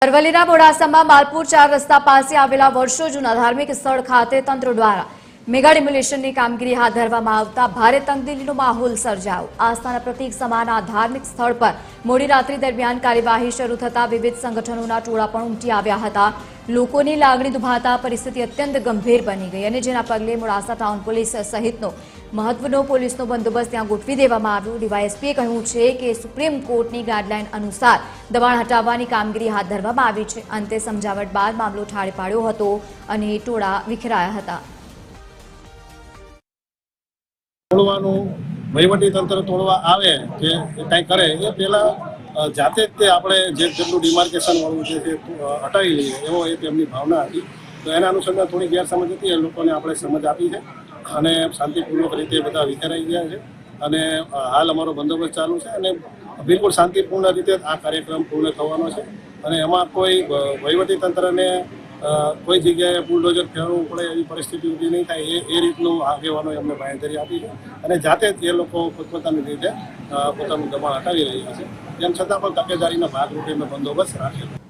અરવલ્લીના મોડાસામાં માલપુર 4 રસ્તા પાસે આવેલા વર્ષો જૂના ધાર્મિક સ્થળ ખાતે તંત્ર દ્વારા મેગા ડિમોલિશનની કામગીરી હાથ ધરવામાં આવતા ભારે તંગદિલીનો માહોલ સર્જાયો। આસ્થાના પ્રતીક સમાન આ ધાર્મિક સ્થળ પર મોડી રાત્રિ દરમિયાન કાર્યવાહી શરૂ થતા વિવિધ સંગઠનોના ટોળા પણ ઉમટી આવ્યા હતા। લોકોની લાગણી દુભાતા પરિસ્થિતિ અત્યંત ગંભીર બની ગઈ અને જેના પગલે મોડાસા ટાઉન પોલીસ સહિતનો મહત્વનો પોલીસનો બંદોબસ્ત ત્યાં ગોઠવી દેવામાં આવ્યો। ડીવાયએસપીએ કહ્યું છે કે સુપ્રીમ કોર્ટની ગાઈડલાઈન અનુસાર દબાણ હટાવવાની કામગીરી હાથ ધરવામાં આવી છે। અંતે સમજાવટ બાદ મામલો ઠારે પાડ્યો હતો અને ટોળા વિખેરાયા હતા। તોડવાનું વહીવટી તંત્ર તોડવા આવે કે કંઈ કરે એ પહેલાં જાતે જ તે આપણે જેટલું ડિમાર્કેશન વાળું છે તે હટાવી લઈએ એવો એક એમની ભાવના હતી। તો એના અનુસંધાન થોડી ગેરસમજ હતી, એ લોકોને આપણે સમજ આપી છે અને શાંતિપૂર્વક રીતે બધા વિખેરાઈ ગયા છે અને હાલ અમારો બંદોબસ્ત ચાલુ છે અને બિલકુલ શાંતિપૂર્ણ રીતે આ કાર્યક્રમ પૂર્ણ થવાનો છે અને એમાં કોઈ વહીવટી તંત્રને કોઈ જગ્યાએ બુલડોઝર ફેરવવું પડે એવી પરિસ્થિતિ ઊભી નહીં થાય એ રીતનું આગેવાનોએ અમને બાંહેધરી આપી છે અને જાતે જ એ લોકો પોતપોતાની રીતે પોતાનું દબાણ હટાવી રહ્યા છે। તેમ છતાં પણ તકેદારીના ભાગરૂપે અમે બંદોબસ્ત રાખ્યો।